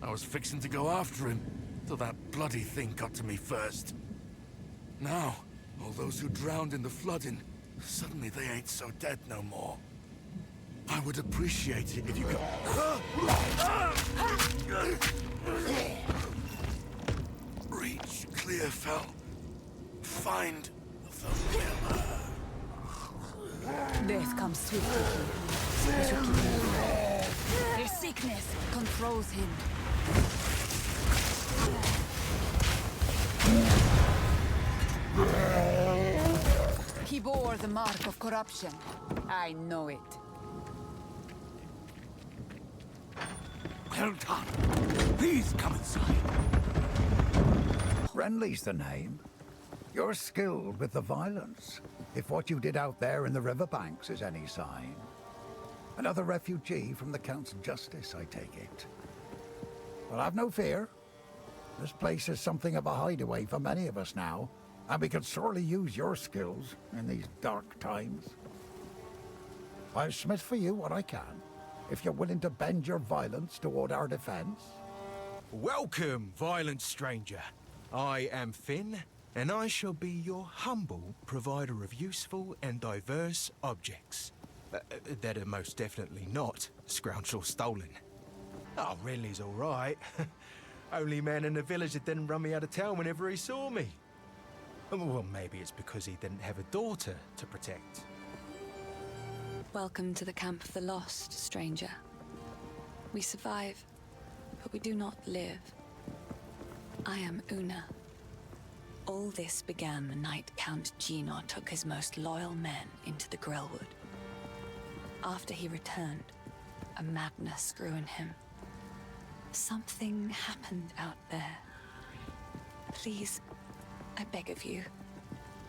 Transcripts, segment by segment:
I was fixing to go after him, till that bloody thing got to me first. Now, all those who drowned in the flooding, suddenly they ain't so dead no more. I would appreciate it if you could... Reach Clearfell. Find the pillar. Death comes swiftly. We should keep moving. His sickness controls him. He bore the mark of corruption. I know it. Well done. Please come inside. Renly's the name. You're skilled with the violence, if what you did out there in the riverbanks is any sign. Another refugee from the Council Justice, I take it. Well, have no fear. This place is something of a hideaway for many of us now, and we could sorely use your skills in these dark times. I'll smith for you what I can, if you're willing to bend your violence toward our defense. Welcome, violent stranger. I am Finn, and I shall be your humble provider of useful and diverse objects. That are most definitely not scrounged or stolen. Oh, Renly's all right. Only man in the village that didn't run me out of town whenever he saw me. Well, maybe it's because he didn't have a daughter to protect. Welcome to the Camp of the Lost, stranger. We survive, but we do not live. I am Una. All this began the night Count Gino took his most loyal men into the Grellwood. After he returned, a madness grew in him. Something happened out there. Please, I beg of you,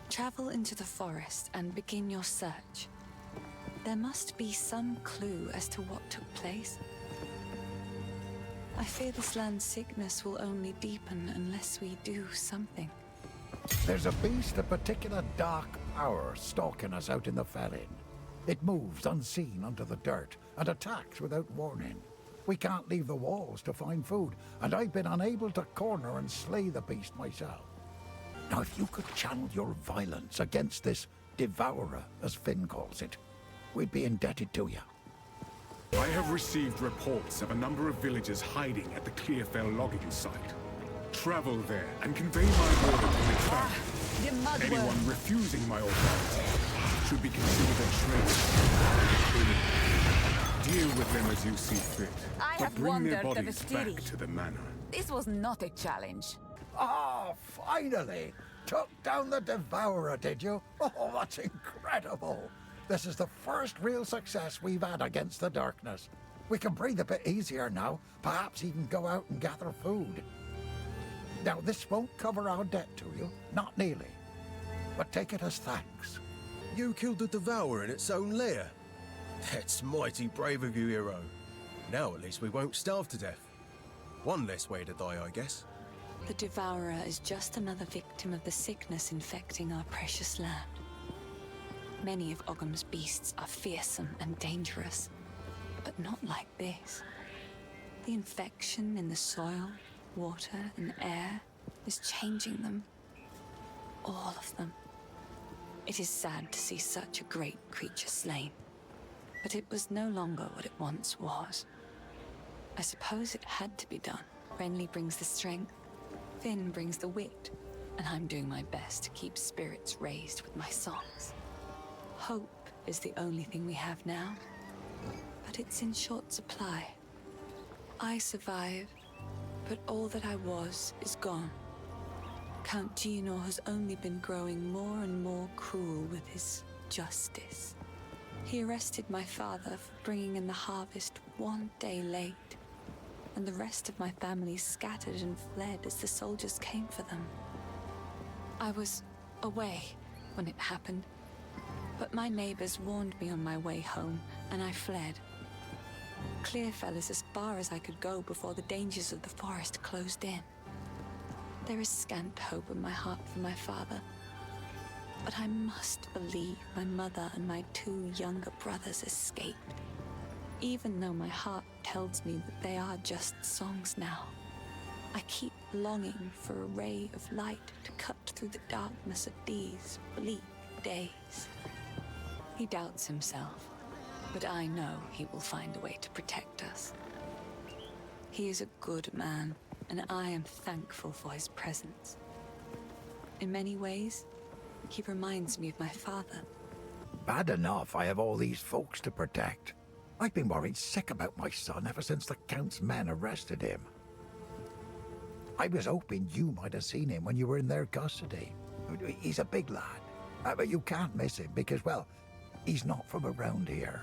travel into the forest and begin your search. There must be some clue as to what took place. I fear this land's sickness will only deepen unless we do something. There's a beast of particular dark power stalking us out in the felling. It moves unseen under the dirt and attacks without warning. We can't leave the walls to find food, and I've been unable to corner and slay the beast myself. Now, if you could channel your violence against this devourer, as Finn calls it, we'd be indebted to you. I have received reports of a number of villagers hiding at the Clearfell logging site. Travel there and convey my order to the tribe. Anyone refusing my authority should be considered a traitor. Deal with them as you see fit, but bring their bodies back to the manor. This was not a challenge. Ah, finally! Took down the devourer, did you? Oh, that's incredible! This is the first real success we've had against the darkness. We can breathe a bit easier now, perhaps even go out and gather food. Now, this won't cover our debt to you, not nearly. But take it as thanks. You killed the Devourer in its own lair. That's mighty brave of you, hero. Now at least we won't starve to death. One less way to die, I guess. The Devourer is just another victim of the sickness infecting our precious land. Many of Ogham's beasts are fearsome and dangerous, but not like this. The infection in the soil, water, and air is changing them. All of them. It is sad to see such a great creature slain, but it was no longer what it once was. I suppose it had to be done. Renly brings the strength, Finn brings the wit, and I'm doing my best to keep spirits raised with my songs. Hope is the only thing we have now, but it's in short supply. I survive, but all that I was is gone. Count Gino has only been growing more and more cruel with his justice. He arrested my father for bringing in the harvest one day late, and the rest of my family scattered and fled as the soldiers came for them. I was away when it happened, but my neighbors warned me on my way home, and I fled. Clearfell is as far as I could go before the dangers of the forest closed in. There is scant hope in my heart for my father, but I must believe my mother and my two younger brothers escaped. Even though my heart tells me that they are just songs now, I keep longing for a ray of light to cut through the darkness of these bleak days. He doubts himself, but I know he will find a way to protect us. He is a good man, and I am thankful for his presence. In many ways, he reminds me of my father. Bad enough I have all these folks to protect. I've been worried sick about my son ever since the Count's men arrested him. I was hoping you might have seen him when you were in their custody. He's a big lad, but you can't miss him because, well, he's not from around here.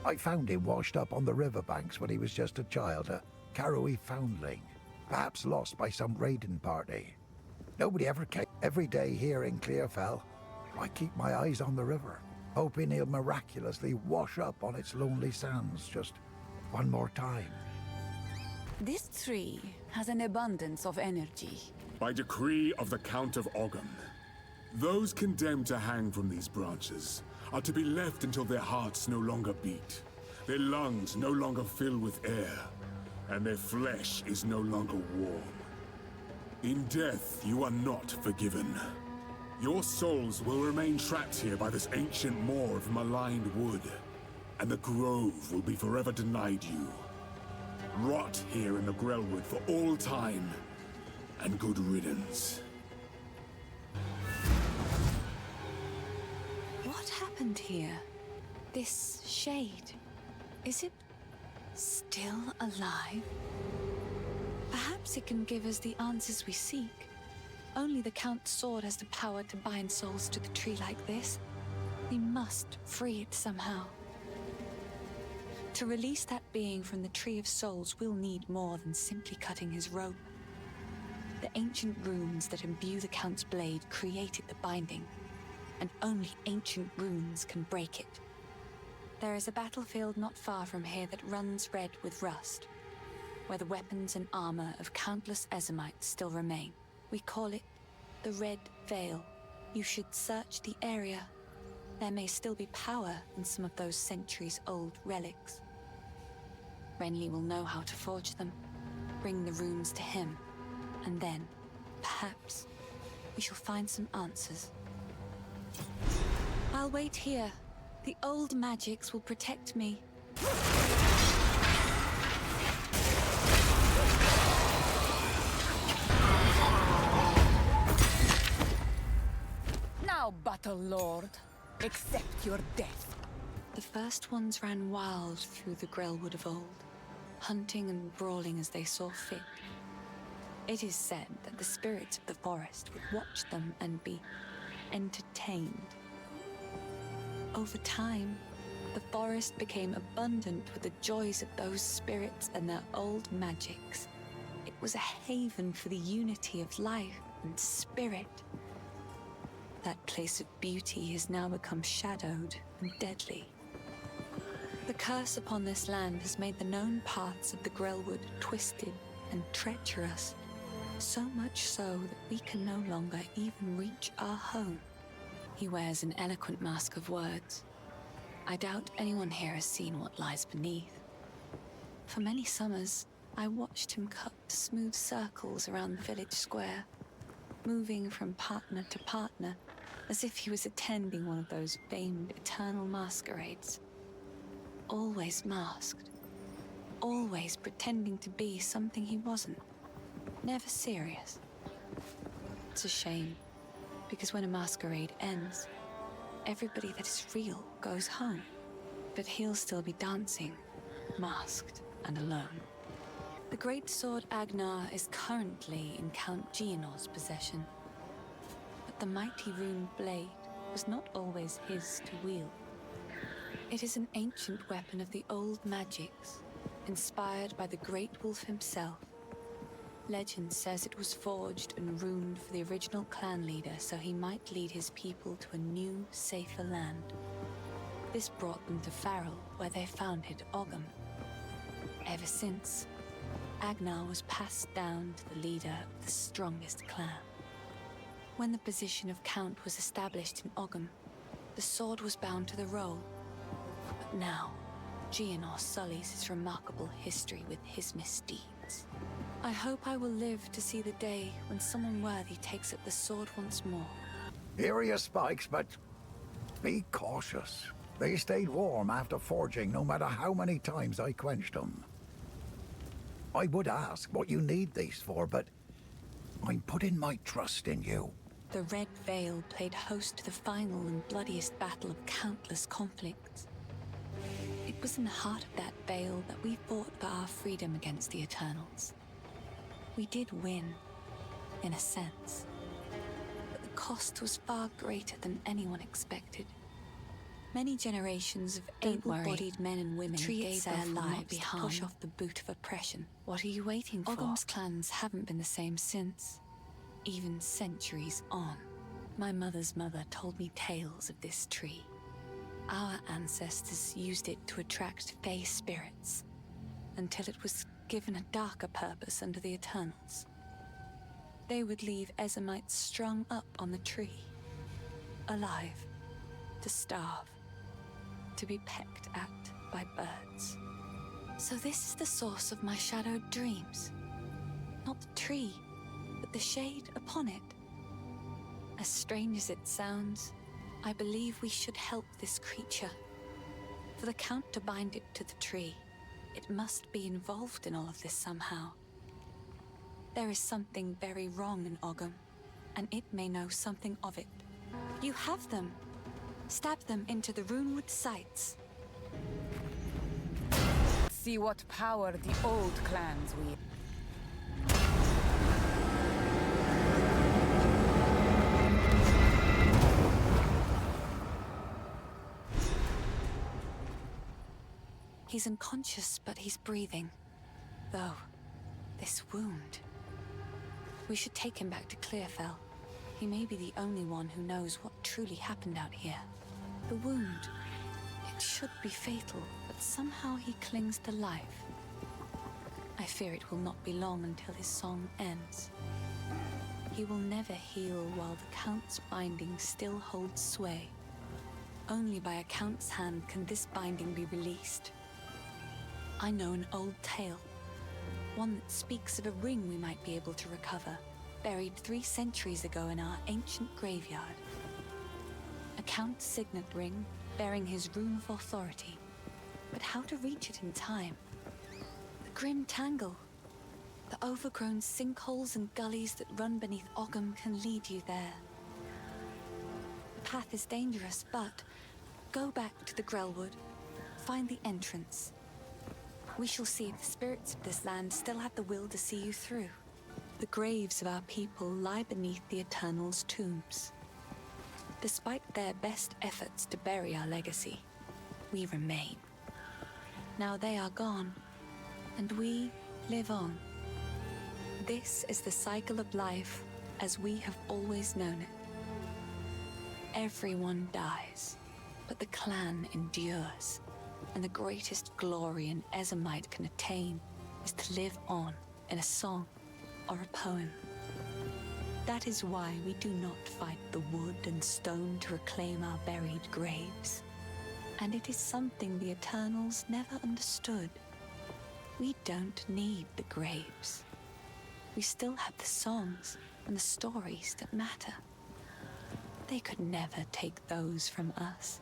I found him washed up on the riverbanks when he was just a child, a Karoi foundling, perhaps lost by some raiding party. Nobody ever came. Every day here in Clearfell, I keep my eyes on the river, hoping he'll miraculously wash up on its lonely sands just one more time. This tree has an abundance of energy. By decree of the Count of Ogham, those condemned to hang from these branches are to be left until their hearts no longer beat, their lungs no longer fill with air, and their flesh is no longer warm. In death, you are not forgiven. Your souls will remain trapped here by this ancient moor of maligned wood, and the grove will be forever denied you. Rot here in the Grellwood for all time, and good riddance. What happened here? This shade, is it still alive? Perhaps it can give us the answers we seek. Only the Count's sword has the power to bind souls to the tree like this. We must free it somehow. To release that being from the Tree of Souls, we'll need more than simply cutting his rope. The ancient runes that imbue the Count's blade created the binding, and only ancient runes can break it. There is a battlefield not far from here that runs red with rust, where the weapons and armor of countless Ezamites still remain. We call it the Red Veil. You should search the area. There may still be power in some of those centuries-old relics. Renly will know how to forge them, bring the runes to him, and then, perhaps, we shall find some answers. I'll wait here. The old magics will protect me. Now, Battle Lord, accept your death. The first ones ran wild through the Grellwood of old, hunting and brawling as they saw fit. It is said that the spirits of the forest would watch them and be entertained. Over time, the forest became abundant with the joys of those spirits and their old magics. It was a haven for the unity of life and spirit. That place of beauty has now become shadowed and deadly. The curse upon this land has made the known paths of the Grellwood twisted and treacherous, so much so that we can no longer even reach our home. He wears an eloquent mask of words. I doubt anyone here has seen what lies beneath. For many summers, I watched him cut smooth circles around the village square, moving from partner to partner, as if he was attending one of those famed eternal masquerades. Always masked, always pretending to be something he wasn't, never serious. It's a shame, because when a masquerade ends, everybody that is real goes home. But he'll still be dancing, masked and alone. The great sword Agnar is currently in Count Gianor's possession. But the mighty rune blade was not always his to wield. It is an ancient weapon of the old magics, inspired by the Great Wolf himself. Legend says it was forged and runed for the original clan leader so he might lead his people to a new, safer land. This brought them to Farrell, where they founded Ogham. Ever since, Agnar was passed down to the leader of the strongest clan. When the position of Count was established in Ogham, the sword was bound to the roll. But now, Gianor sullies his remarkable history with his misdeeds. I hope I will live to see the day when someone worthy takes up the sword once more. Here are your spikes, but be cautious. They stayed warm after forging no matter how many times I quenched them. I would ask what you need these for, but I'm putting my trust in you. The Red Veil played host to the final and bloodiest battle of countless conflicts. It was in the heart of that veil that we fought for our freedom against the Eternals. We did win, in a sense. But the cost was far greater than anyone expected. Many generations of able-bodied men and women gave their lives to push off the boot of oppression. What are you waiting for? Ogham's clans haven't been the same since, even centuries on. My mother's mother told me tales of this tree. Our ancestors used it to attract Fey spirits, until it was given a darker purpose under the Eternals. They would leave Ezamites strung up on the tree, alive, to starve, to be pecked at by birds. So this is the source of my shadowed dreams. Not the tree, but the shade upon it. As strange as it sounds, I believe we should help this creature. For the Count to bind it to the tree, it must be involved in all of this somehow. There is something very wrong in Ogham, and it may know something of it. You have them. Stab them into the Runewood sights. See what power the old clans wield. He's unconscious, but he's breathing. Though, this wound... We should take him back to Clearfell. He may be the only one who knows what truly happened out here. The wound, it should be fatal, but somehow he clings to life. I fear it will not be long until his song ends. He will never heal while the Count's binding still holds sway. Only by a Count's hand can this binding be released. I know an old tale, one that speaks of a ring we might be able to recover, buried 3 centuries ago in our ancient graveyard. A Count's signet ring, bearing his rune of authority. But how to reach it in time? The grim tangle. The overgrown sinkholes and gullies that run beneath Ogham can lead you there. The path is dangerous, but go back to the Grelwood. Find the entrance. We shall see if the spirits of this land still have the will to see you through. The graves of our people lie beneath the Eternals' tombs. Despite their best efforts to bury our legacy, we remain. Now they are gone, and we live on. This is the cycle of life as we have always known it. Everyone dies, but the clan endures, and the greatest glory an Ezamite can attain is to live on in a song or a poem. That is why we do not fight the wood and stone to reclaim our buried graves. And it is something the Eternals never understood. We don't need the graves. We still have the songs and the stories that matter. They could never take those from us.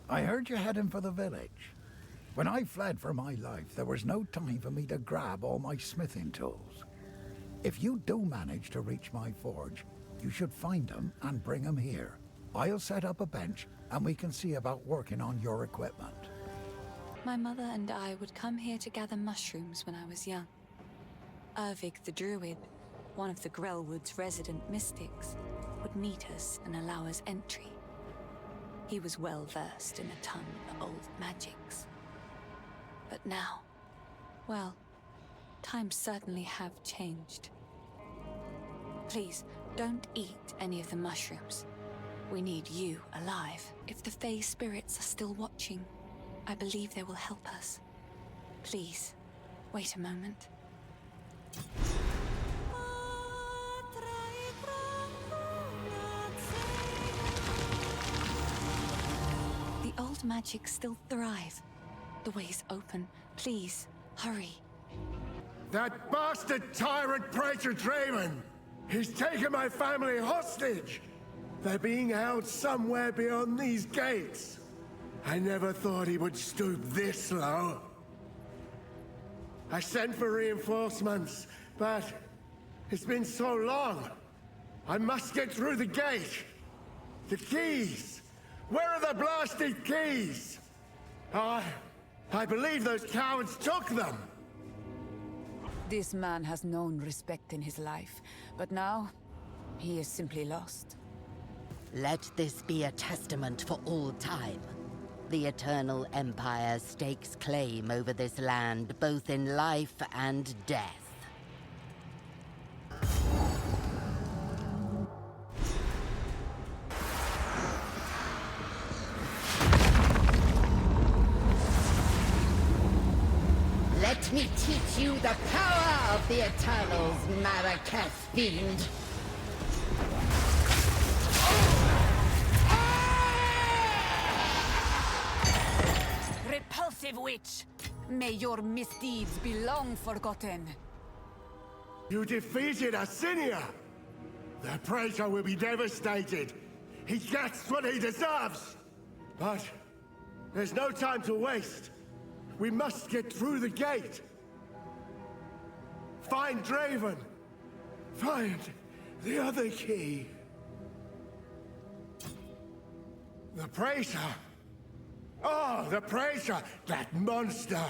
I heard you heading for the village. When I fled for my life, there was no time for me to grab all my smithing tools. If you do manage to reach my forge, you should find them and bring them here. I'll set up a bench, and we can see about working on your equipment. My mother and I would come here to gather mushrooms when I was young. Ervig the Druid, one of the Grelwood's resident mystics, would meet us and allow us entry. He was well versed in a ton of old magics. But now, well, times certainly have changed. Please, don't eat any of the mushrooms. We need you alive. If the Fey spirits are still watching, I believe they will help us. Please, wait a moment. The old magics still thrive. The way's open. Please, hurry. That bastard tyrant Praetor Draven! He's taken my family hostage! They're being held somewhere beyond these gates. I never thought he would stoop this low. I sent for reinforcements, but it's been so long. I must get through the gate. The keys! Where are the blasted keys? I believe those cowards took them. This man has known respect in his life, but now he is simply lost. Let this be a testament for all time. The Eternal Empire stakes claim over this land, both in life and death. Let me teach you the power of the Eternals, Marraketh fiend! Repulsive witch! May your misdeeds be long forgotten. You defeated Assinia! The Praetor will be devastated. He gets what he deserves! But there's no time to waste. We must get through the gate. Find Draven. Find the other key. The Praetor. Oh, the Praetor! That monster!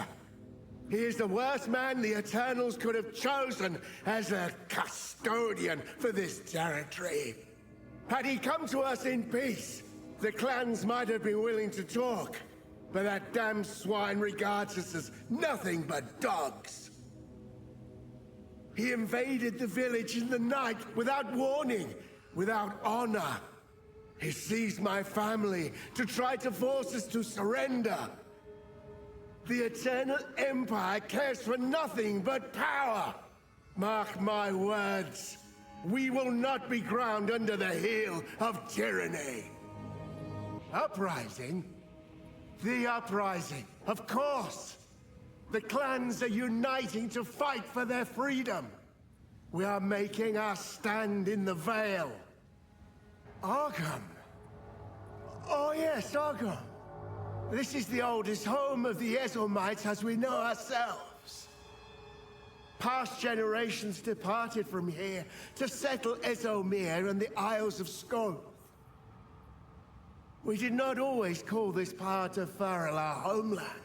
He is the worst man the Eternals could have chosen as a custodian for this territory. Had he come to us in peace, the clans might have been willing to talk. But that damn swine regards us as nothing but dogs. He invaded the village in the night without warning, without honor. He seized my family to try to force us to surrender. The Eternal Empire cares for nothing but power. Mark my words, we will not be ground under the heel of tyranny. Uprising? The uprising, of course. The clans are uniting to fight for their freedom. We are making our stand in the Vale. Arkham. Oh yes, Arkham. This is the oldest home of the Ezelmites as we know ourselves. Past generations departed from here to settle Ezomir and the Isles of Skoll. We did not always call this part of Farrell our homeland.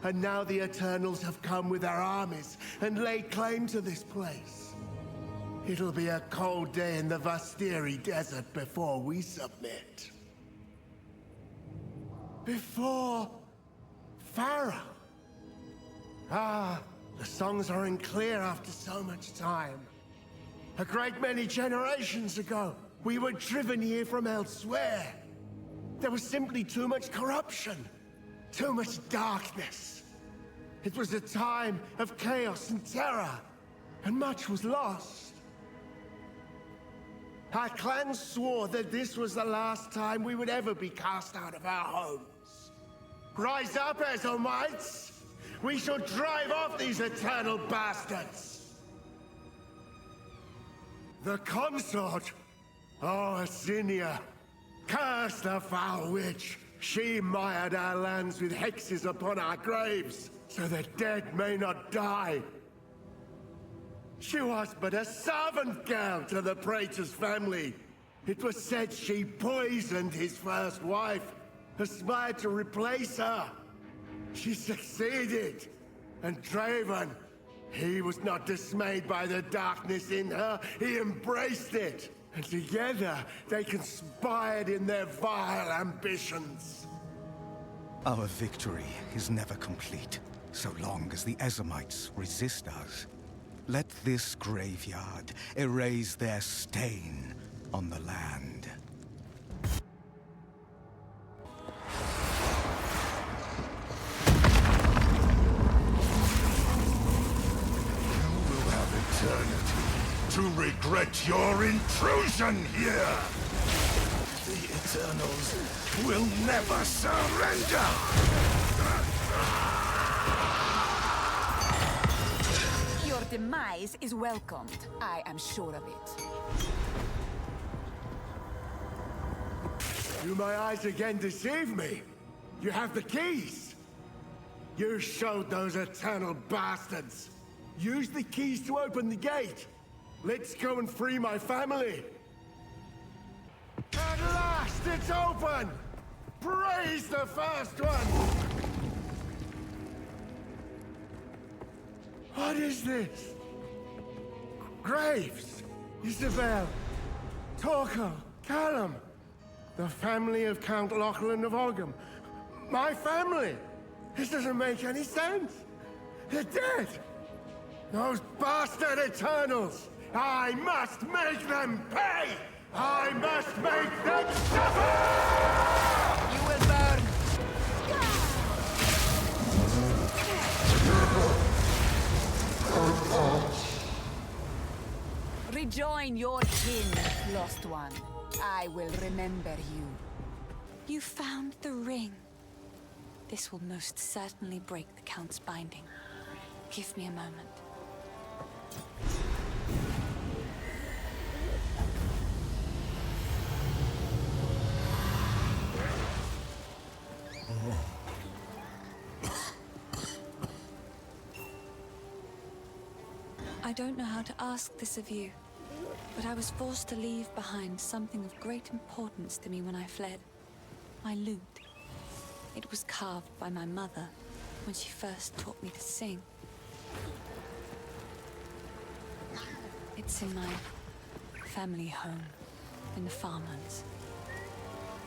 And now the Eternals have come with their armies and laid claim to this place. It'll be a cold day in the Vastiri Desert before we submit. Before Farrell. Ah, the songs aren't clear after so much time. A great many generations ago, we were driven here from elsewhere. There was simply too much corruption, too much darkness. It was a time of chaos and terror, and much was lost. Our clan swore that this was the last time we would ever be cast out of our homes. Rise up, Ezelmites! We shall drive off these eternal bastards! The consort? Oh, Assinia. Curse the foul witch! She mired our lands with hexes upon our graves, so the dead may not die. She was but a servant girl to the Praetor's family. It was said she poisoned his first wife, aspired to replace her. She succeeded, and Draven, he was not dismayed by the darkness in her, he embraced it. And together, they conspired in their vile ambitions. Our victory is never complete, so long as the Ezelmites resist us. Let this graveyard erase their stain on the land. You will have eternity to regret your intrusion here! The Eternals will never surrender! Your demise is welcomed. I am sure of it. Do my eyes again deceive me? You have the keys! You showed those eternal bastards! Use the keys to open the gate! Let's go and free my family! At last, it's open! Praise the first one! What is this? Graves! Isabel! Torquil! Callum! The family of Count Lachlan of Ogham. My family! This doesn't make any sense! They're dead! Those bastard Eternals! I must make them pay! I must make them suffer! You will burn! Rejoin your kin, lost one. I will remember you. You found the ring. This will most certainly break the Count's binding. Give me a moment. I don't know how to ask this of you, but I was forced to leave behind something of great importance to me when I fled. My lute. It was carved by my mother when she first taught me to sing. It's in my family home, in the farmlands.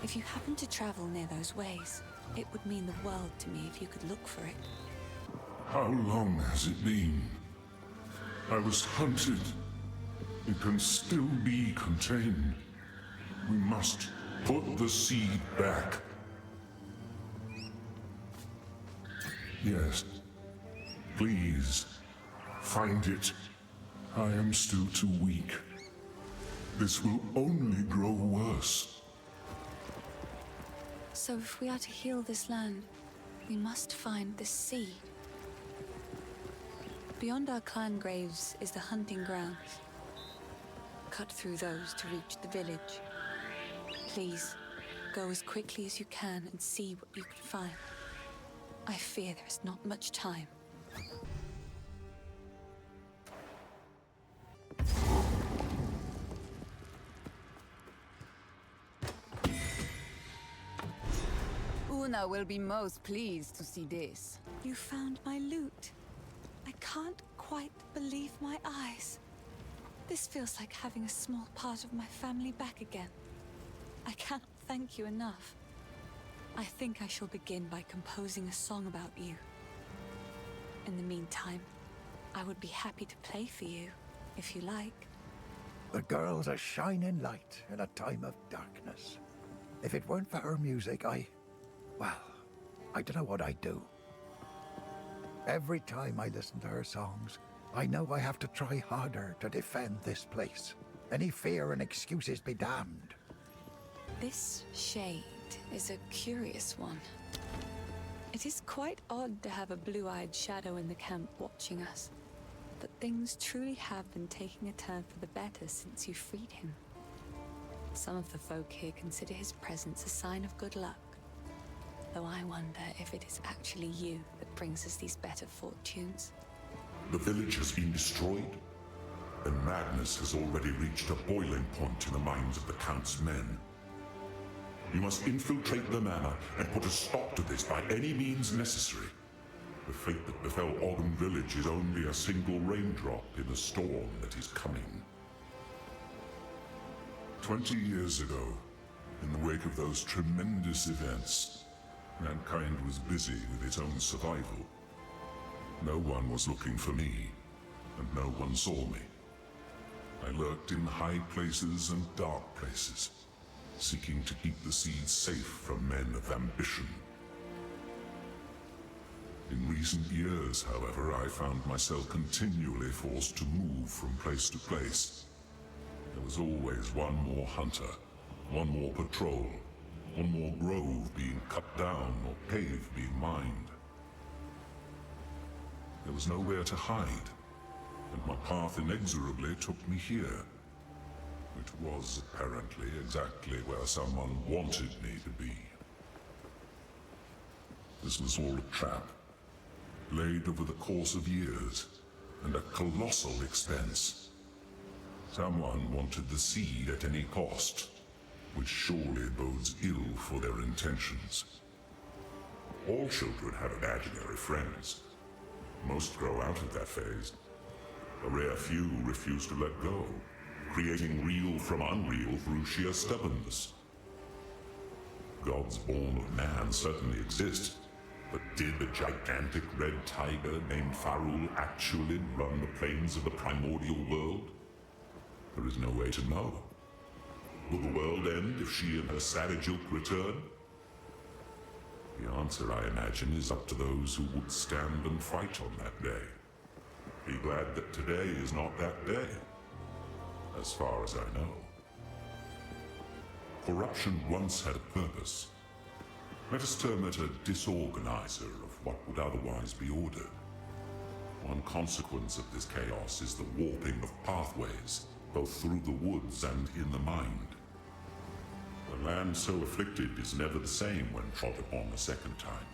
If you happen to travel near those ways, it would mean the world to me if you could look for it. How long has it been? I was hunted. It can still be contained. We must put the seed back. Yes. Please, find it. I am still too weak. This will only grow worse. So if we are to heal this land, we must find this seed. Beyond our clan graves is the hunting grounds. Cut through those to reach the village. Please, go as quickly as you can and see what you can find. I fear there is not much time. Una will be most pleased to see this. You found my lute. I can't quite believe my eyes. This feels like having a small part of my family back again. I cannot thank you enough. I think I shall begin by composing a song about you. In the meantime, I would be happy to play for you, if you like. The girl's a shining light in a time of darkness. If it weren't for her music, well, I don't know what I'd do. Every time I listen to her songs, I know I have to try harder to defend this place. Any fear and excuses be damned. This shade is a curious one. It is quite odd to have a blue-eyed shadow in the camp watching us. But things truly have been taking a turn for the better since you freed him. Some of the folk here consider his presence a sign of good luck. Though I wonder if it is actually you that brings us these better fortunes. The village has been destroyed, and madness has already reached a boiling point in the minds of the Count's men. You must infiltrate the manor and put a stop to this by any means necessary. The fate that befell Ogham village is only a single raindrop in the storm that is coming. 20 years ago, in the wake of those tremendous events, mankind was busy with its own survival. No one was looking for me, and no one saw me. I lurked in high places and dark places, seeking to keep the seeds safe from men of ambition. In recent years, however, I found myself continually forced to move from place to place. There was always one more hunter, one more patrol, one more grove being cut down or cave being mined. There was nowhere to hide, and my path inexorably took me here. Which was, apparently, exactly where someone wanted me to be. This was all a trap, laid over the course of years, and at colossal expense. Someone wanted the seed at any cost, which surely bodes ill for their intentions. All children have imaginary friends. Most grow out of that phase. A rare few refuse to let go, creating real from unreal through sheer stubbornness. Gods born of man certainly exist, but did the gigantic red tiger named Farul actually run the plains of the primordial world? There is no way to know. Will the world end if she and her savage ilk return? The answer, I imagine, is up to those who would stand and fight on that day. Be glad that today is not that day, as far as I know. Corruption once had a purpose. Let us term it a disorganizer of what would otherwise be ordered. One consequence of this chaos is the warping of pathways, both through the woods and in the mind. The land so afflicted is never the same when trod upon a second time.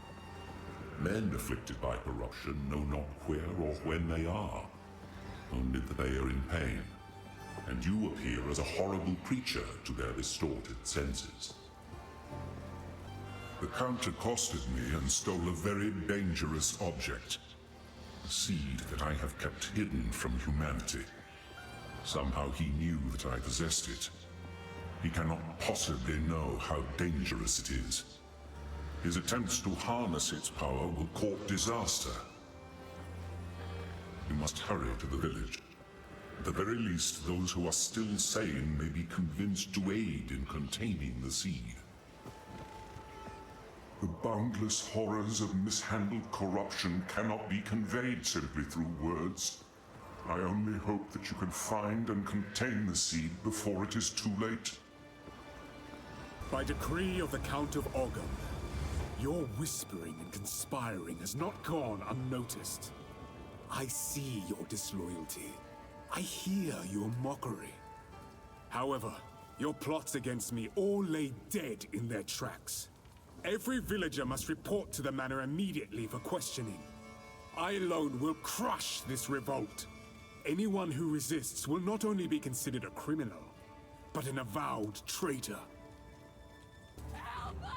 Men afflicted by corruption know not where or when they are, only that they are in pain, and you appear as a horrible creature to their distorted senses. The Count accosted me and stole a very dangerous object, a seed that I have kept hidden from humanity. Somehow he knew that I possessed it. He cannot possibly know how dangerous it is. His attempts to harness its power will court disaster. We must hurry to the village. At the very least, those who are still sane may be convinced to aid in containing the seed. The boundless horrors of mishandled corruption cannot be conveyed simply through words. I only hope that you can find and contain the seed before it is too late. By decree of the Count of Ogham, your whispering and conspiring has not gone unnoticed. I see your disloyalty. I hear your mockery. However, your plots against me all lay dead in their tracks. Every villager must report to the manor immediately for questioning. I alone will crush this revolt. Anyone who resists will not only be considered a criminal, but an avowed traitor. Help us!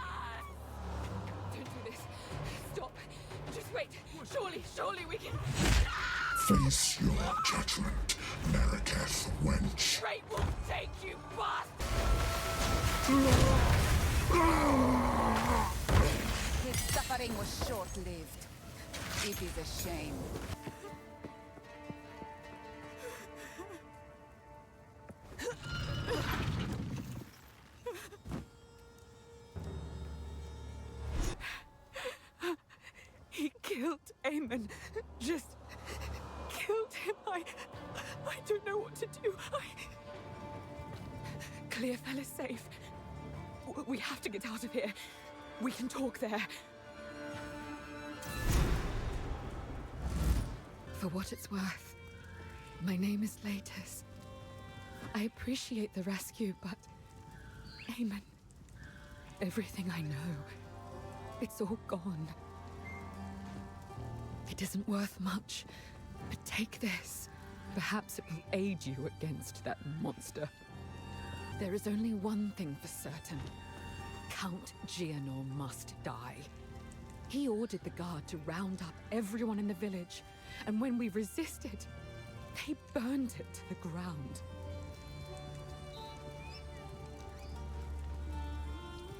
Don't do this. Stop. Just wait. Surely we can... Face your judgment, Marraketh wench. Fate will take you, bastard! His suffering was short-lived. It is a shame. He killed Eamon. Just killed him. I don't know what to do. Clearfell is safe. We have to get out of here. We can talk there. For what it's worth, my name is Latus. I appreciate the rescue, but... Eamon... Everything I know... It's all gone. It isn't worth much, but take this. Perhaps it will aid you against that monster. There is only one thing for certain. Count Gianor must die. He ordered the guard to round up everyone in the village, and when we resisted, they burned it to the ground.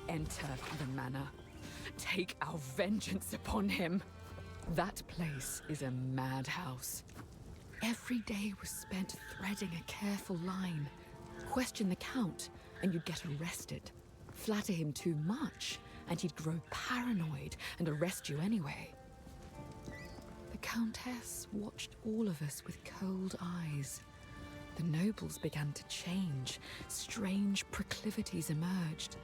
Enter the manor. Take our vengeance upon him. That place is a madhouse. Every day was spent threading a careful line. Question the Count, and you'd get arrested. Flatter him too much, and he'd grow paranoid and arrest you anyway. The Countess watched all of us with cold eyes. The nobles began to change. Strange proclivities emerged.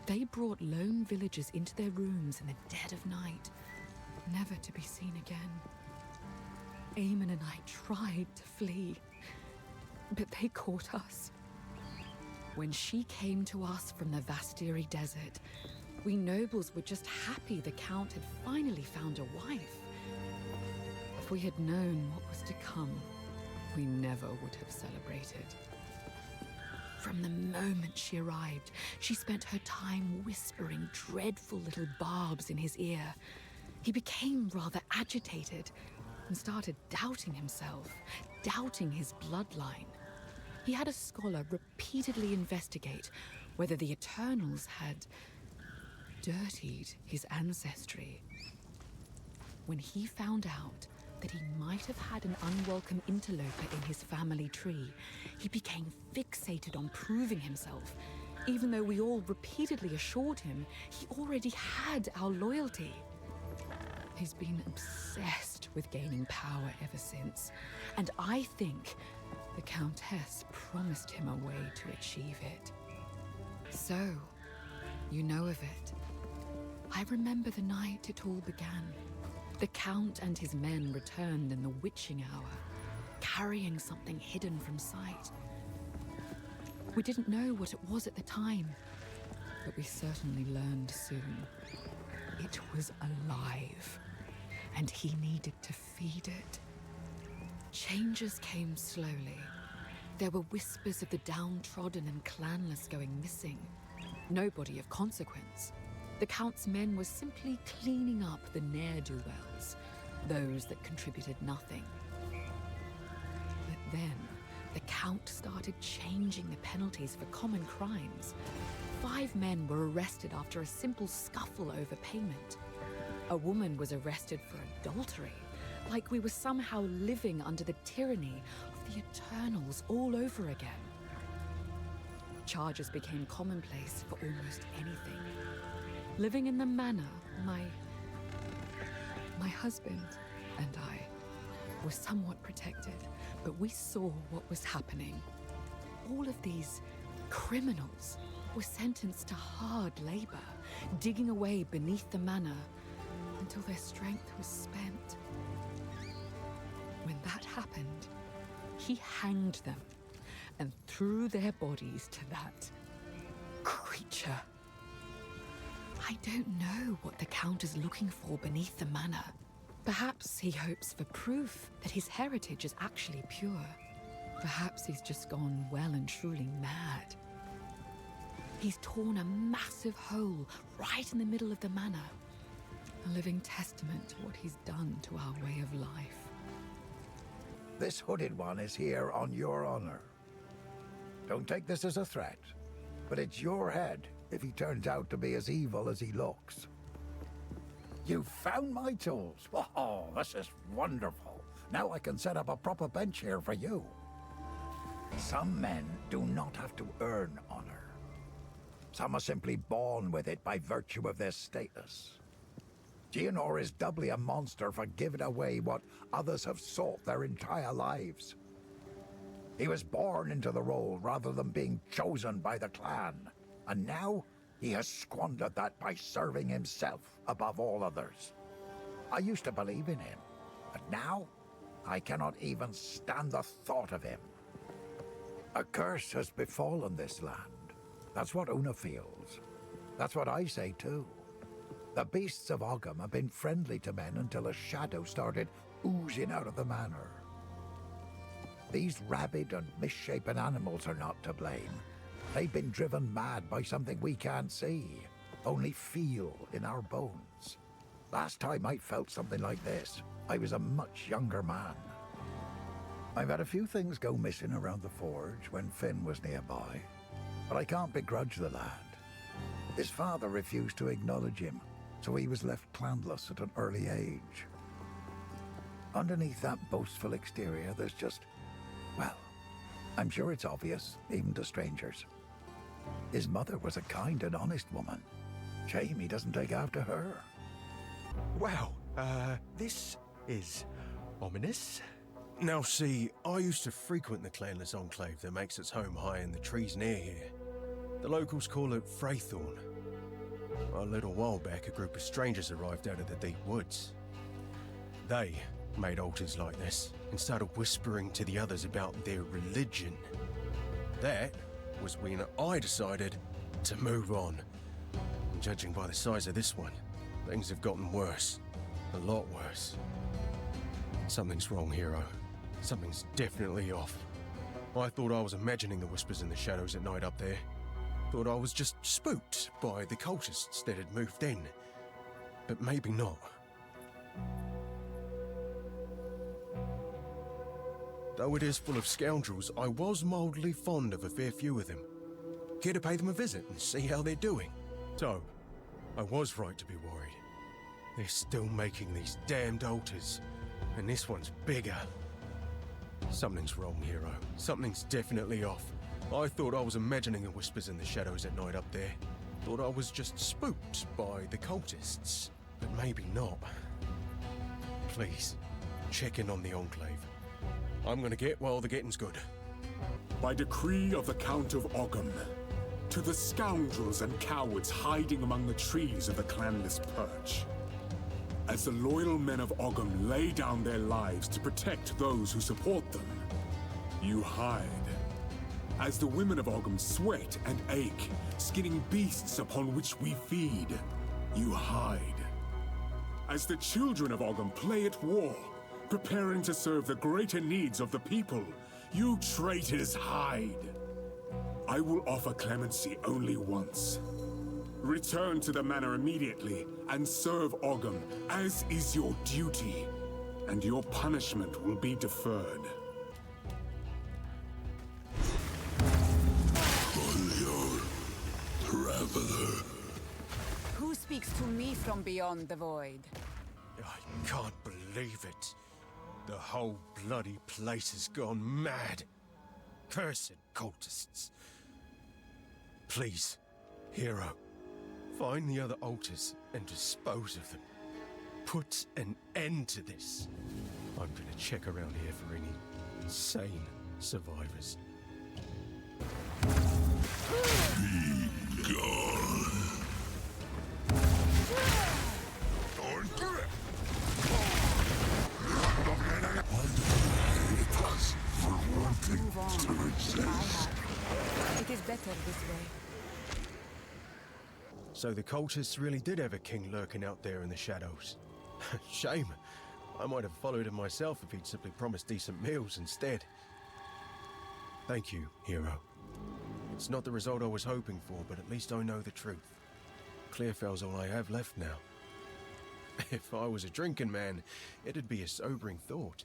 They brought lone villagers into their rooms in the dead of night. never to be seen again. Eamon and I tried to flee, but they caught us. When she came to us from the Vastiri desert, we nobles were just happy the Count had finally found a wife. If we had known what was to come, we never would have celebrated. From the moment she arrived, she spent her time whispering dreadful little barbs in his ear. He became rather agitated and started doubting himself, doubting his bloodline. He had a scholar repeatedly investigate whether the Eternals had dirtied his ancestry. When he found out that he might have had an unwelcome interloper in his family tree, he became fixated on proving himself, even though we all repeatedly assured him he already had our loyalty. He's been obsessed with gaining power ever since, and I think the Countess promised him a way to achieve it. So, you know of it. I remember the night it all began. The Count and his men returned in the witching hour, carrying something hidden from sight. We didn't know what it was at the time, but we certainly learned soon. It was alive, and he needed to feed it. Changes came slowly. There were whispers of the downtrodden and clanless going missing. Nobody of consequence. The Count's men were simply cleaning up the ne'er-do-wells, those that contributed nothing. But then, the Count started changing the penalties for common crimes. 5 men were arrested after a simple scuffle over payment. A woman was arrested for adultery, like we were somehow living under the tyranny of the Eternals all over again. Charges became commonplace for almost anything. Living in the manor, my husband and I were somewhat protected, but we saw what was happening. All of these criminals were sentenced to hard labor, digging away beneath the manor until their strength was spent. When that happened, he hanged them and threw their bodies to that creature. I don't know what the Count is looking for beneath the manor. Perhaps he hopes for proof that his heritage is actually pure. Perhaps he's just gone well and truly mad. He's torn a massive hole right in the middle of the manor, a living testament to what he's done to our way of life. This hooded one is here on your honor. Don't take this as a threat, but it's your head if he turns out to be as evil as he looks. You found my tools. Oh, this is wonderful. Now I can set up a proper bench here for you. Some men do not have to earn honor. Some are simply born with it by virtue of their status. Geonor is doubly a monster for giving away what others have sought their entire lives. He was born into the role rather than being chosen by the clan. And now, he has squandered that by serving himself above all others. I used to believe in him, but now, I cannot even stand the thought of him. A curse has befallen this land. That's what Una feels. That's what I say too. The beasts of Ogham have been friendly to men until a shadow started oozing out of the manor. These rabid and misshapen animals are not to blame. They've been driven mad by something we can't see, only feel in our bones. Last time I felt something like this, I was a much younger man. I've had a few things go missing around the forge when Finn was nearby, but I can't begrudge the lad. His father refused to acknowledge him, so he was left clanless at an early age. Underneath that boastful exterior, there's just, well, I'm sure it's obvious, even to strangers. His mother was a kind and honest woman. Shame he doesn't take after her. Wow, this is ominous. Now see, I used to frequent the clanless enclave that makes its home high in the trees near here. The locals call it Freythorn. A little while back, a group of strangers arrived out of the deep woods. They made altars like this and started whispering to the others about their religion. That was when I decided to move on. And judging by the size of this one, things have gotten worse. A lot worse. Something's wrong, hero. Something's definitely off. I thought I was imagining the whispers in the shadows at night up there. Thought I was just spooked by the cultists that had moved in. But maybe not. Though it is full of scoundrels, I was mildly fond of a fair few of them. Here to pay them a visit and see how they're doing. So, I was right to be worried. They're still making these damned altars, and this one's bigger. Something's wrong, hero. Something's definitely off. I thought I was imagining the whispers in the shadows at night up there. Thought I was just spooked by the cultists, but maybe not. Please, check in on the Enclave. I'm gonna get while the getting's good. By decree of the Count of Ogham, to the scoundrels and cowards hiding among the trees of the clanless Perch. As the loyal men of Ogham lay down their lives to protect those who support them, you hide. As the women of Ogham sweat and ache, skinning beasts upon which we feed, you hide. As the children of Ogham play at war, preparing to serve the greater needs of the people, you traitors hide. I will offer clemency only once. Return to the manor immediately and serve Ogham, as is your duty, and your punishment will be deferred. Traveler. Who speaks to me from beyond the void? I can't believe it. The whole bloody place has gone mad. Cursed cultists. Please, hero, find the other altars and dispose of them. Put an end to this. I'm gonna check around here for any sane survivors. Be gone. Move on. It is better this way. So the cultists really did have a king lurking out there in the shadows. Shame. I might have followed him myself if he'd simply promised decent meals instead. Thank you, hero. It's not the result I was hoping for, but at least I know the truth. Clearfell's all I have left now. If I was a drinking man, it'd be a sobering thought.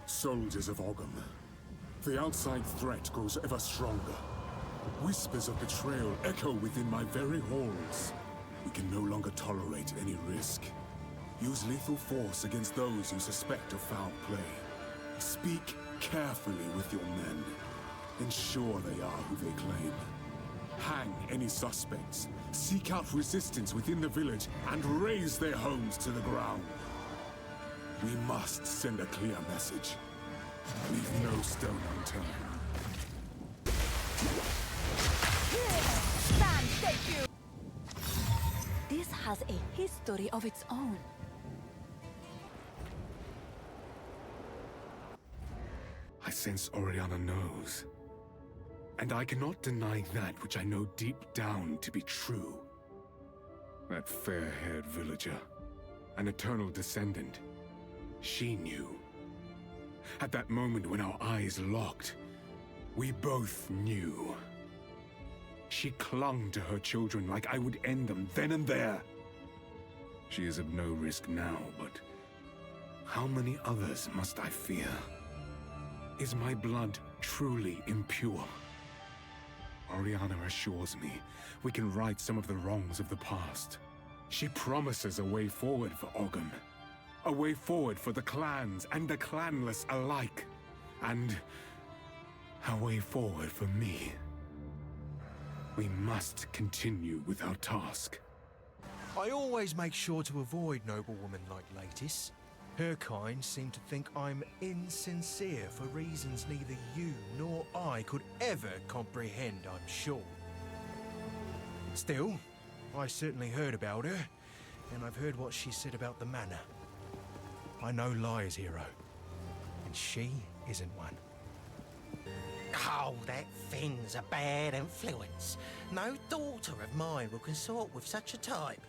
Soldiers of Ogham, the outside threat grows ever stronger. Whispers of betrayal echo within my very halls. We can no longer tolerate any risk. Use lethal force against those you suspect of foul play. Speak carefully with your men. Ensure they are who they claim. Hang any suspects. Seek out resistance within the village and raze their homes to the ground. We must send a clear message. Leave no stone unturned. Stand, thank you! This has a history of its own. I sense Oriana knows. And I cannot deny that which I know deep down to be true. That fair-haired villager, an eternal descendant, she knew. At that moment when our eyes locked, we both knew. She clung to her children like I would end them then and there. She is of no risk now, but how many others must I fear? Is my blood truly impure? Oriana assures me we can right some of the wrongs of the past. She promises a way forward for Ogham. A way forward for the clans and the clanless alike. And a way forward for me. We must continue with our task. I always make sure to avoid noblewomen like Latis. Her kind seem to think I'm insincere for reasons neither you nor I could ever comprehend, I'm sure. Still, I certainly heard about her, and I've heard what she said about the manor. I know lies, hero, and she isn't one. Oh, that Finn's a bad influence. No daughter of mine will consort with such a type.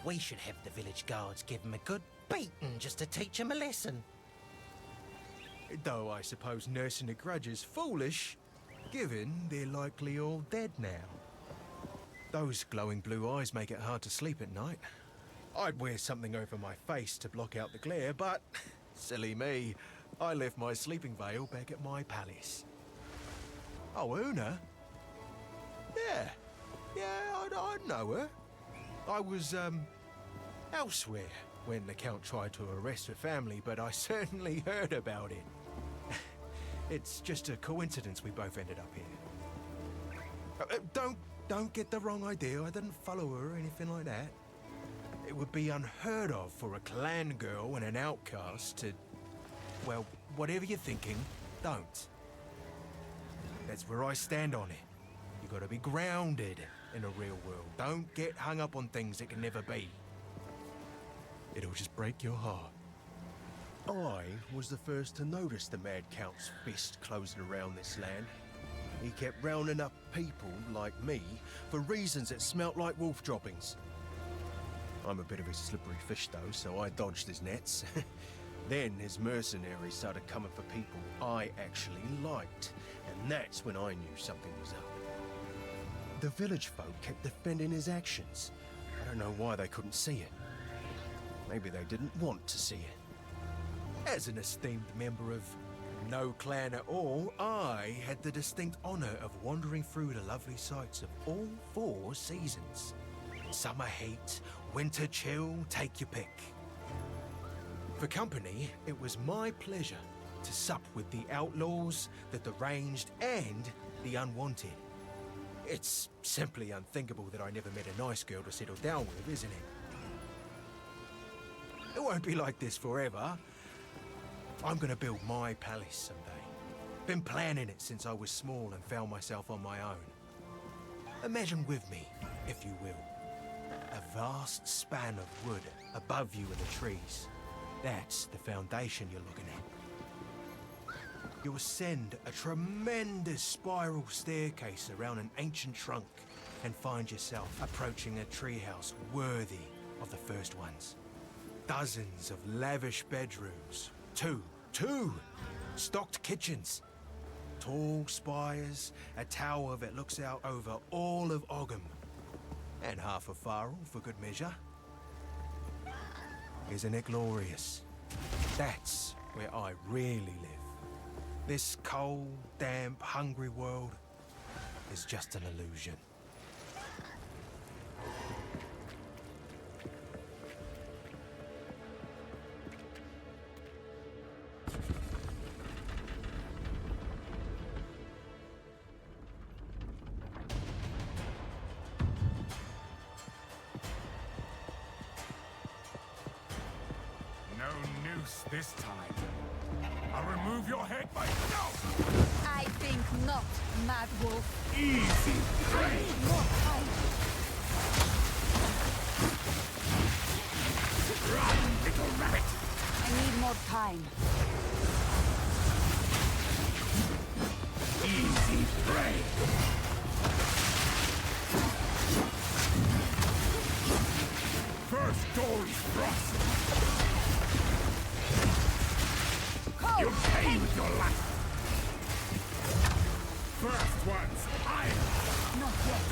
We should have the village guards give him a good beating just to teach him a lesson. Though I suppose nursing a grudge is foolish, given they're likely all dead now. Those glowing blue eyes make it hard to sleep at night. I'd wear something over my face to block out the glare, but silly me, I left my sleeping veil back at my palace. Oh, Una? Yeah, I know her. I was, elsewhere when the Count tried to arrest her family, but I certainly heard about it. It's just a coincidence we both ended up here. Don't get the wrong idea. I didn't follow her or anything like that. It would be unheard of for a clan girl and an outcast to... Well, whatever you're thinking, don't. That's where I stand on it. You gotta be grounded in a real world. Don't get hung up on things that can never be. It'll just break your heart. I was the first to notice the Mad Count's fist closing around this land. He kept rounding up people like me for reasons that smelt like wolf droppings. I'm a bit of a slippery fish though, so I dodged his nets. Then his mercenaries started coming for people I actually liked, and that's when I knew something was up. The village folk kept defending his actions. I don't know why they couldn't see it. Maybe they didn't want to see it. As an esteemed member of no clan at all, I had the distinct honor of wandering through the lovely sights of all 4 seasons. Summer heat, winter chill, take your pick. For company, it was my pleasure to sup with the outlaws, the deranged, and the unwanted. It's simply unthinkable that I never met a nice girl to settle down with, isn't it? It won't be like this forever. I'm gonna build my palace someday. Been planning it since I was small and found myself on my own. Imagine with me, if you will, a vast span of wood above you in the trees. That's the foundation you're looking at. You ascend a tremendous spiral staircase around an ancient trunk and find yourself approaching a treehouse worthy of the first ones. Dozens of lavish bedrooms, two stocked kitchens, tall spires, a tower that looks out over all of Ogham, and half a Farrell for good measure. Isn't it glorious? That's where I really live. This cold, damp, hungry world is just an illusion. This time, I'll remove your head myself! I think not, Mad Wolf. Easy prey! More time. Run, little rabbit! I need more time. Easy prey! First door's frost! You'll pay with your life! First one's iron! Not yet.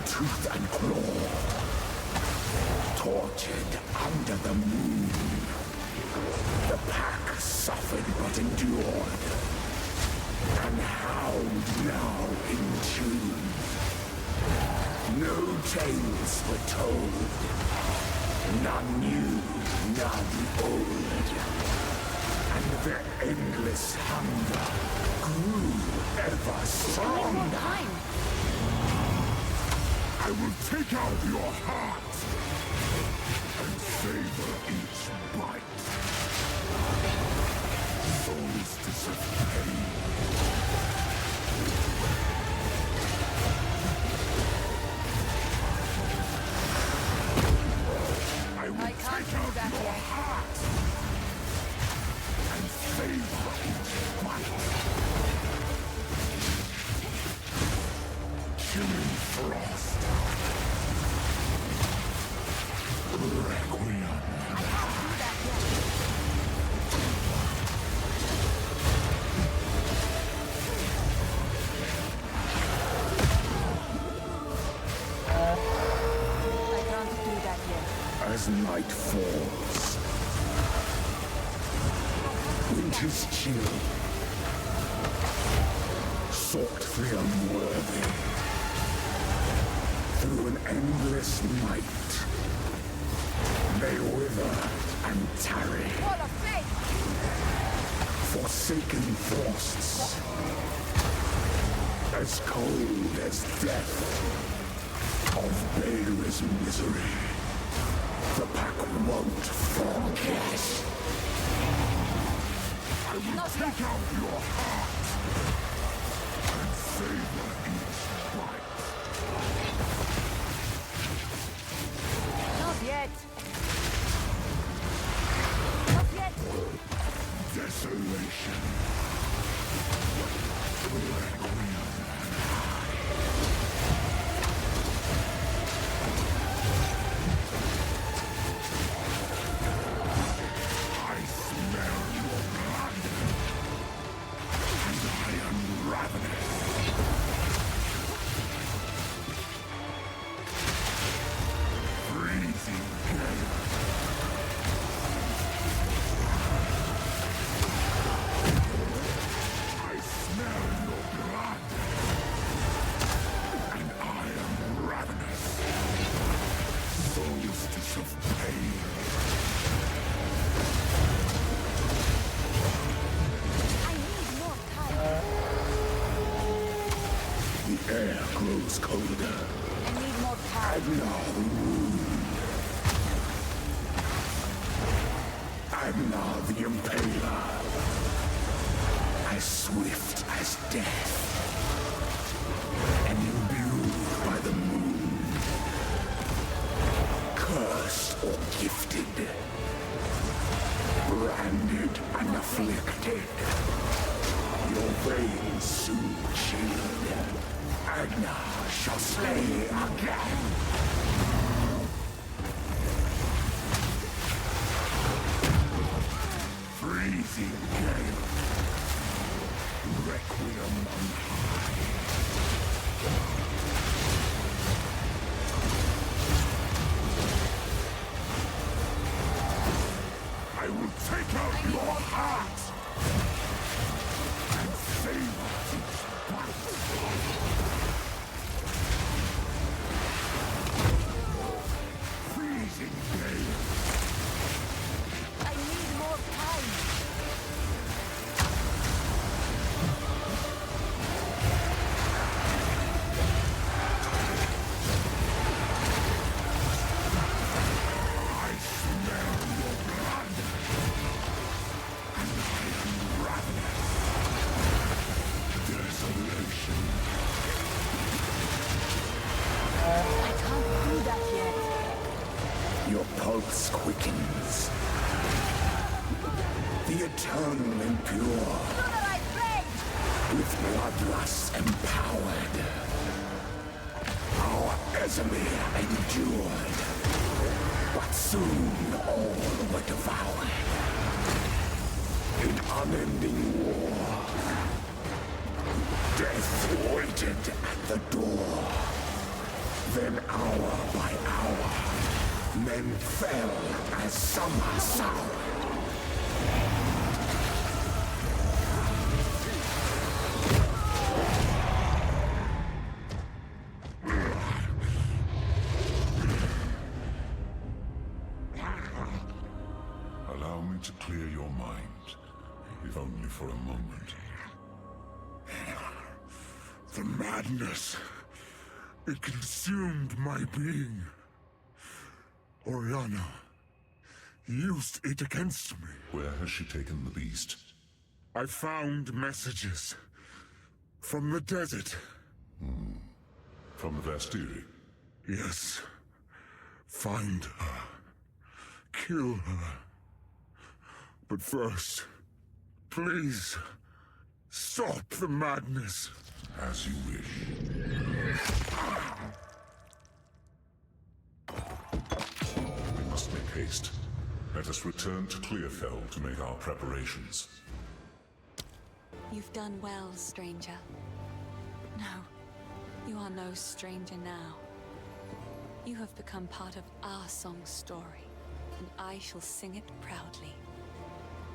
tooth and claw. Tortured under the moon. The pack suffered but endured. And howled now in tune. No tales were told. None new, none old. And their endless hunger grew ever stronger. I will take out your heart and savor each bite. Solstice of pain. I will take out your heart and savor each bite. Chilling frost. Requiem. I can't do that yet. As night falls, winter's chill, sought the unworthy, through an endless night, they wither and tarry. Wall of fate! Forsaken frosts, as cold as death, of Bael's misery. The pack won't forget. I will take out your heart and savor each bite. Not yet. Not yet. Desolation. Requiem. I smell your blood, and I am ravenous. Freezing gale. I smell your blood, and I am ravenous. Solstice of pain. I need more time. The air grows colder. I need more time. And now the wound. And now the impaler. As swift as death. And imbued by the moon. Cursed or gifted. Branded and afflicted. Your veins soon chilled. Agna shall slay again. Freezing gale. Requiem on high. I will take out your heart and savor each bite. Freezing gale. I need more time. I smell your blood, and I am ravenous. Desolation. I can't do that yet. Your pulse quickens. The eternal impure, Sooner I prayed! with bloodlust empowered. Our Ezemir endured, but soon all were devoured. In unending war, death waited at the door. Then hour by hour, men fell as summer soured. Allow me to clear your mind, if only for a moment. The madness, it consumed my being. Oriana used it against me. Where has she taken the beast? I found messages from the desert. From the Vastiri? Yes. Find her. Kill her. But first, please, stop the madness. As you wish. We must make haste. Let us return to Clearfell to make our preparations. You've done well, stranger. No, you are no stranger now. You have become part of our song's story, and I shall sing it proudly.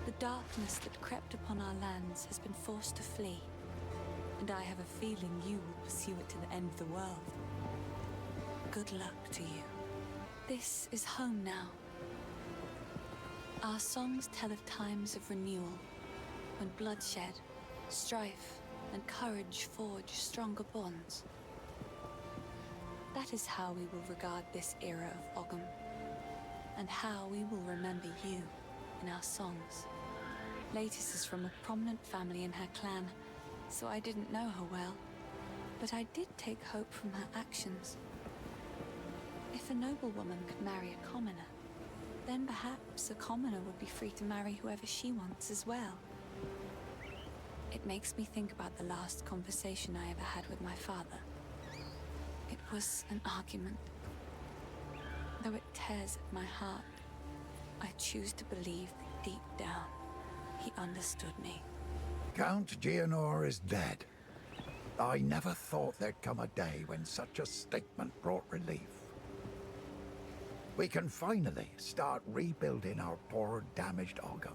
The darkness that crept upon our lands has been forced to flee, and I have a feeling you will pursue it to the end of the world. Good luck to you. This is home now. Our songs tell of times of renewal, when bloodshed, strife, and courage forge stronger bonds. That is how we will regard this era of Ogham, and how we will remember you in our songs. Latis is from a prominent family in her clan, so I didn't know her well, but I did take hope from her actions. If a noblewoman could marry a commoner, then perhaps a commoner would be free to marry whoever she wants as well. It makes me think about the last conversation I ever had with my father. It was an argument. Though it tears at my heart, I choose to believe that deep down, he understood me. Count Gianor is dead. I never thought there'd come a day when such a statement brought relief. We can finally start rebuilding our poor, damaged Ogham.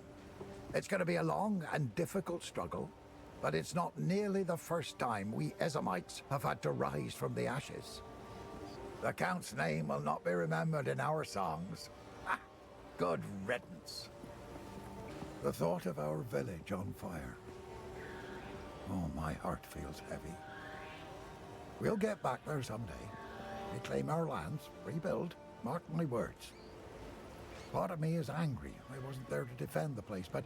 It's going to be a long and difficult struggle, but it's not nearly the first time we Ezamites have had to rise from the ashes. The Count's name will not be remembered in our songs. Ah, good riddance. The thought of our village on fire. Oh, my heart feels heavy. We'll get back there someday. Reclaim our lands, rebuild, mark my words. Part of me is angry I wasn't there to defend the place, but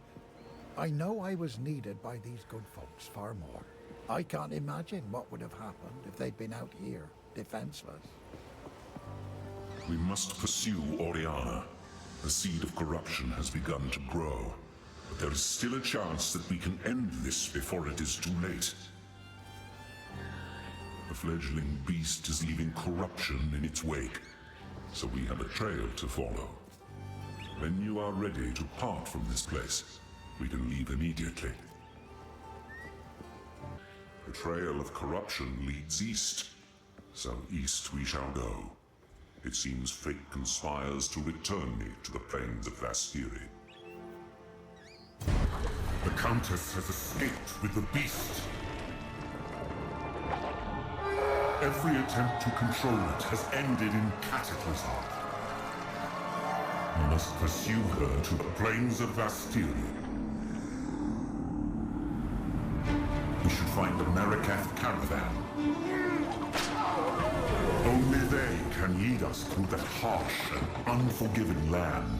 I know I was needed by these good folks far more. I can't imagine what would have happened if they'd been out here, defenseless. We must pursue Oriana. The seed of corruption has begun to grow. But there is still a chance that we can end this before it is too late. The fledgling beast is leaving corruption in its wake, so we have a trail to follow. When you are ready to part from this place, we can leave immediately. The trail of corruption leads east, so east we shall go. It seems fate conspires to return me to the plains of Vastiri. The Countess has escaped with the beast. Every attempt to control it has ended in cataclysm. We must pursue her to the plains of Vastiri. We should find the Marikath caravan. Only they can lead us through that harsh and unforgiving land.